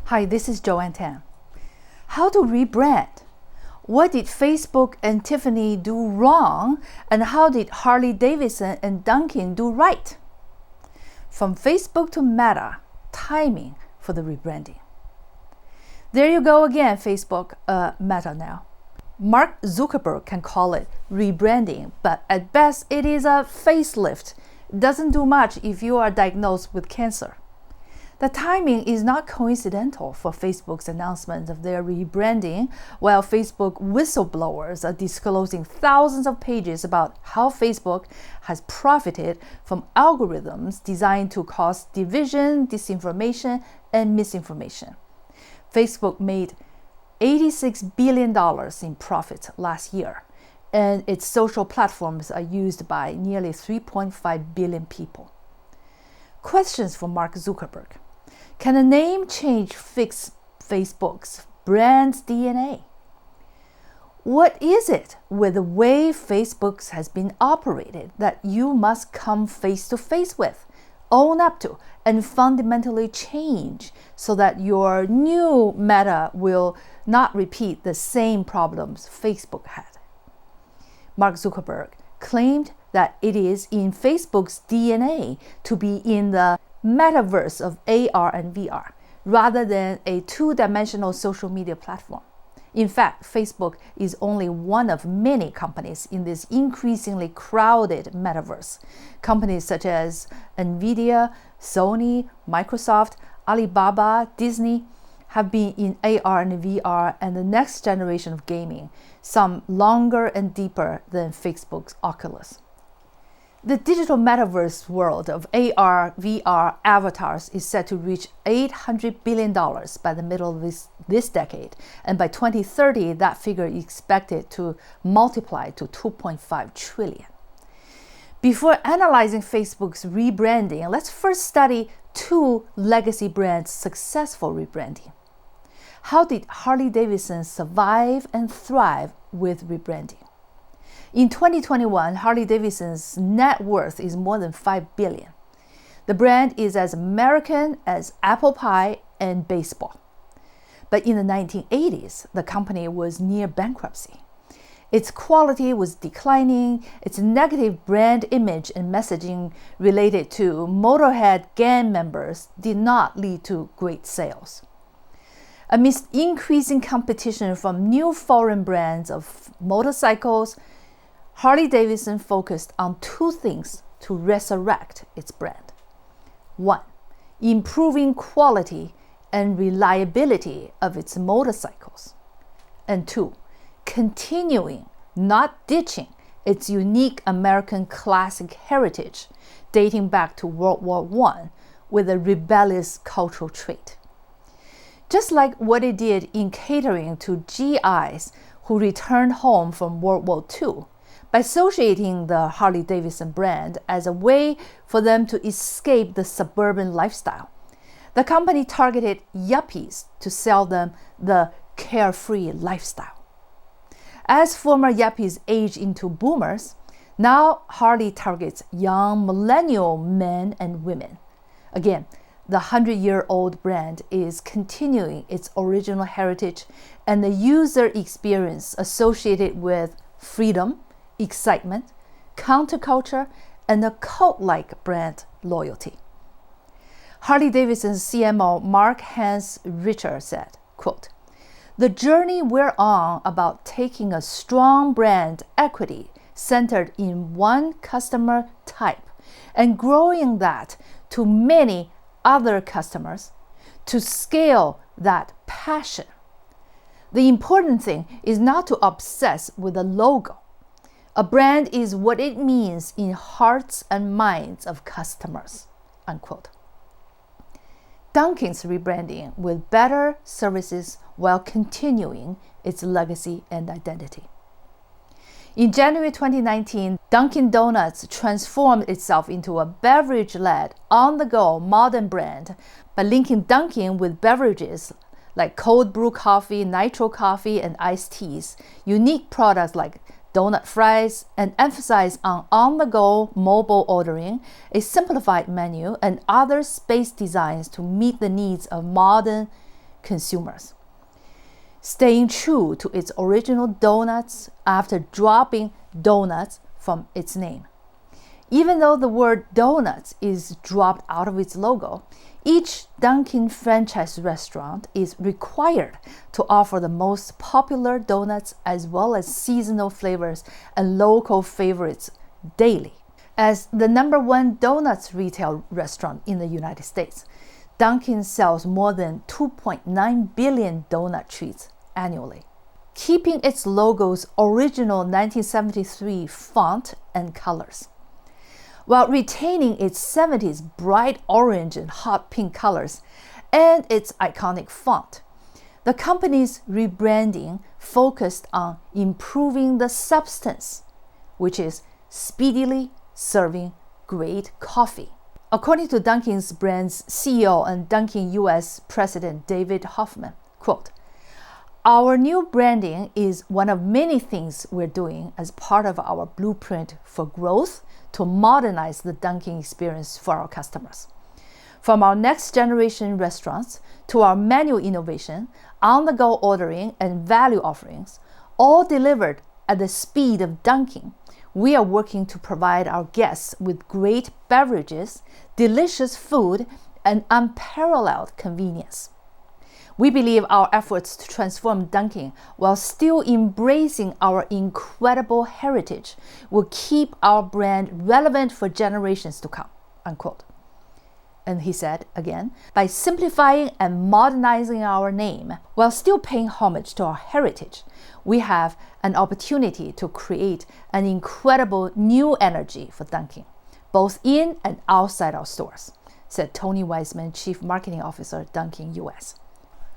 Hi, this is Joanne Z. How to rebrand? What did Facebook and Tiffany do wrong, and how did Harley Davidson and Dunkin do right? From Facebook to Meta, timing for the rebranding. There you go again, Facebook, Meta now. Mark Zuckerberg can call it rebranding, but at best it is a facelift. It doesn't do much if you are diagnosed with cancer. The timing is not coincidental for Facebook's announcement of their rebranding, while Facebook whistleblowers are disclosing thousands of pages about how Facebook has profited from algorithms designed to cause division, disinformation, and misinformation. Facebook made $86 billion in profit last year, and its social platforms are used by nearly 3.5 billion people. Questions for Mark Zuckerberg. Can a name change fix Facebook's brand's DNA? What is it with the way Facebook has been operated that you must come face to face with, own up to, and fundamentally change so that your new Meta will not repeat the same problems Facebook had? Mark Zuckerberg claimed that it is in Facebook's DNA to be in the metaverse of AR and VR, rather than a two-dimensional social media platform. In fact, Facebook is only one of many companies in this increasingly crowded metaverse. Companies such as Nvidia, Sony, Microsoft, Alibaba, Disney have been in AR and VR and the next generation of gaming, some longer and deeper than Facebook's Oculus. The digital metaverse world of AR, VR avatars is set to reach $800 billion by the middle of this decade, and by 2030, that figure is expected to multiply to $2.5 trillion. Before analyzing Facebook's rebranding, let's first study two legacy brands' successful rebranding. How did Harley Davidson survive and thrive with rebranding? In 2021, Harley Davidson's net worth is more than $5 billion. The brand is as American as apple pie and baseball. But in the 1980s, the company was near bankruptcy. Its quality was declining, its negative brand image and messaging related to Motorhead gang members did not lead to great sales. Amidst increasing competition from new foreign brands of motorcycles, Harley Davidson focused on two things to resurrect its brand. One, improving quality and reliability of its motorcycles. And two, continuing, not ditching, its unique American classic heritage dating back to World War I with a rebellious cultural trait. Just like what it did in catering to GIs who returned home from World War II, by associating the Harley Davidson brand as a way for them to escape the suburban lifestyle, the company targeted yuppies to sell them the carefree lifestyle. As former yuppies age into boomers, now Harley targets young millennial men and women. Again, the 100-year-old brand is continuing its original heritage and the user experience associated with freedom, excitement, counterculture, and a cult-like brand loyalty. Harley Davidson's CMO Mark Hans Richter said, quote, "The journey we're on about taking a strong brand equity centered in one customer type and growing that to many other customers to scale that passion. The important thing is not to obsess with a logo. A brand is what it means in hearts and minds of customers," unquote. Dunkin's rebranding with better services while continuing its legacy and identity. In January 2019, Dunkin' Donuts transformed itself into a beverage-led, on-the-go modern brand by linking Dunkin' with beverages like cold brew coffee, nitro coffee, and iced teas, unique products like donut fries, and emphasize on-the-go mobile ordering, a simplified menu, and other space designs to meet the needs of modern consumers, staying true to its original donuts after dropping donuts from its name. Even though the word donuts is dropped out of its logo, each Dunkin franchise restaurant is required to offer the most popular donuts as well as seasonal flavors and local favorites daily. As the #1 donuts retail restaurant in the United States, Dunkin sells more than 2.9 billion donut treats annually, keeping its logo's original 1973 font and colors, while retaining its 70s bright orange and hot pink colors and its iconic font. The company's rebranding focused on improving the substance, which is speedily serving great coffee. According to Dunkin's brand's CEO and Dunkin US President David Hoffman, quote, "Our new branding is one of many things we're doing as part of our blueprint for growth to modernize the Dunkin experience for our customers. From our next generation restaurants to our menu innovation, on-the-go ordering, and value offerings, all delivered at the speed of Dunkin, we are working to provide our guests with great beverages, delicious food, and unparalleled convenience. We believe our efforts to transform Dunkin while still embracing our incredible heritage will keep our brand relevant for generations to come," unquote. And he said again, "By simplifying and modernizing our name while still paying homage to our heritage, we have an opportunity to create an incredible new energy for Dunkin, both in and outside our stores," said Tony Weisman, Chief Marketing Officer, Dunkin US.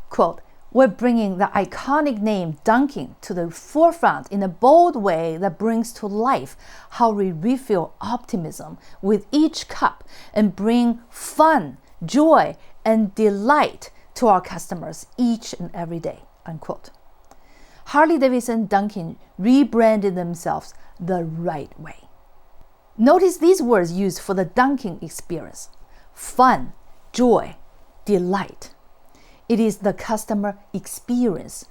Quote, "We're bringing the iconic name Dunkin to the forefront in a bold way that brings to life how we refill optimism with each cup and bring fun, joy, and delight to our customers each and every day," unquote. Harley Davidson and Dunkin rebranded themselves the right way. Notice these words used for the Dunkin experience: fun, joy, delight. It is the customer experience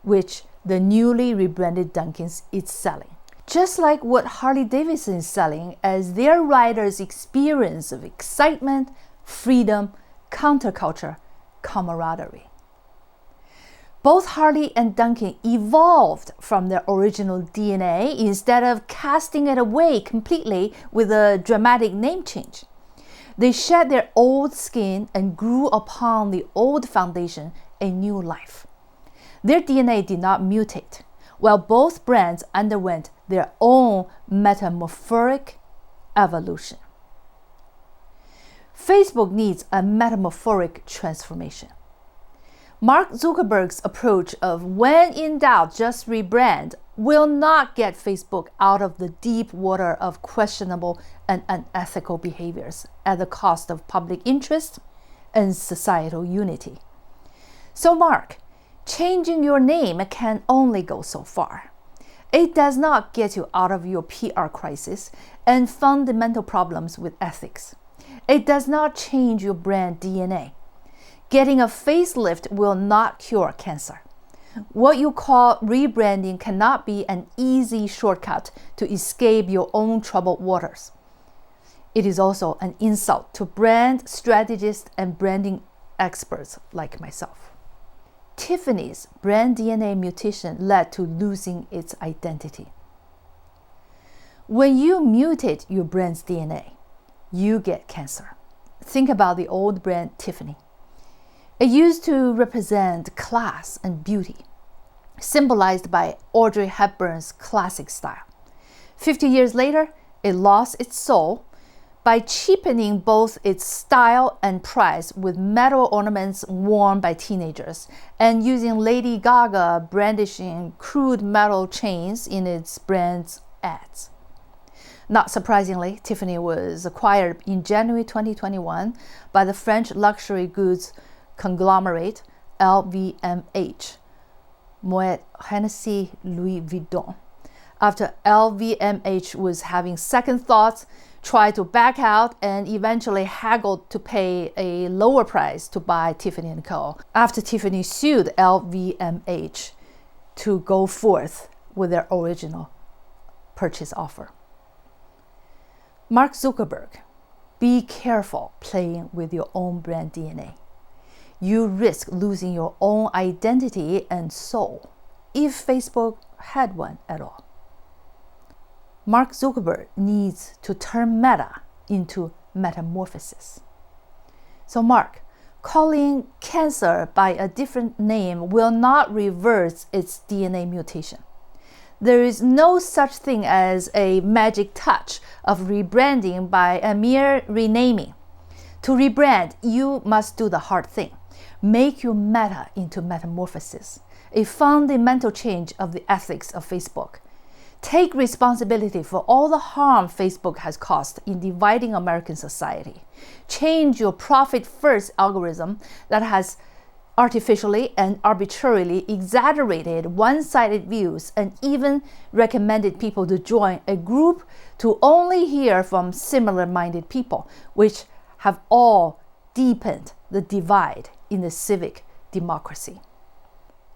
which the newly rebranded Dunkin's is selling. Just like what Harley Davidson is selling as their riders' experience of excitement, freedom, counterculture, camaraderie. Both Harley and Dunkin evolved from their original DNA instead of casting it away completely with a dramatic name change. They shed their old skin and grew upon the old foundation a new life. Their DNA did not mutate, while both brands underwent their own metamorphic evolution. Facebook needs a metamorphic transformation. Mark Zuckerberg's approach of when in doubt, just rebrand will not get Facebook out of the deep water of questionable and unethical behaviors at the cost of public interest and societal unity. So Mark, changing your name can only go so far. It does not get you out of your PR crisis and fundamental problems with ethics. It does not change your brand DNA. Getting a facelift will not cure cancer. What you call rebranding cannot be an easy shortcut to escape your own troubled waters. It is also an insult to brand strategists and branding experts like myself. Tiffany's brand DNA mutation led to losing its identity. When you mutate your brand's DNA, you get cancer. Think about the old brand Tiffany. It used to represent class and beauty, symbolized by Audrey Hepburn's classic style. 50 years later, it lost its soul by cheapening both its style and price with metal ornaments worn by teenagers and using Lady Gaga brandishing crude metal chains in its brand's ads. Not surprisingly, Tiffany was acquired in January 2021 by the French luxury goods conglomerate LVMH, Moet Hennessy Louis Vuitton, after LVMH was having second thoughts, tried to back out and eventually haggled to pay a lower price to buy Tiffany & Co. after Tiffany sued LVMH to go forth with their original purchase offer. Mark Zuckerberg, be careful playing with your own brand DNA. You risk losing your own identity and soul, if Facebook had one at all. Mark Zuckerberg needs to turn Meta into metamorphosis. So Mark, calling cancer by a different name will not reverse its DNA mutation. There is no such thing as a magic touch of rebranding by a mere renaming. To rebrand, you must do the hard thing. Make your Meta into metamorphosis, a fundamental change of the ethics of Facebook. Take responsibility for all the harm Facebook has caused in dividing American society. Change your profit-first algorithm that has artificially and arbitrarily exaggerated one-sided views and even recommended people to join a group to only hear from similar-minded people, which have all deepened the divide in the civic democracy.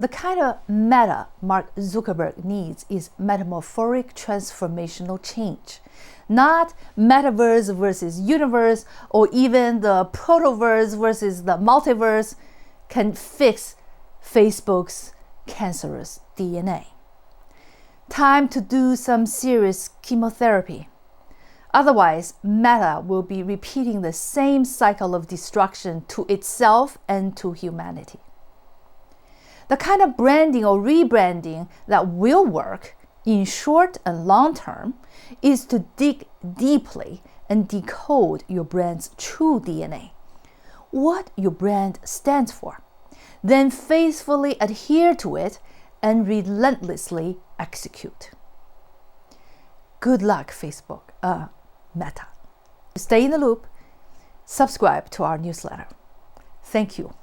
The kind of meta Mark Zuckerberg needs is metamorphoric transformational change, not metaverse versus universe, or even the protoverse versus the multiverse can fix Facebook's cancerous DNA. Time to do some serious chemotherapy. Otherwise, Meta will be repeating the same cycle of destruction to itself and to humanity. The kind of branding or rebranding that will work in short and long term is to dig deeply and decode your brand's true DNA, what your brand stands for, then faithfully adhere to it and relentlessly execute. Good luck, Facebook, Meta. To stay in the loop, subscribe to our newsletter. Thank you.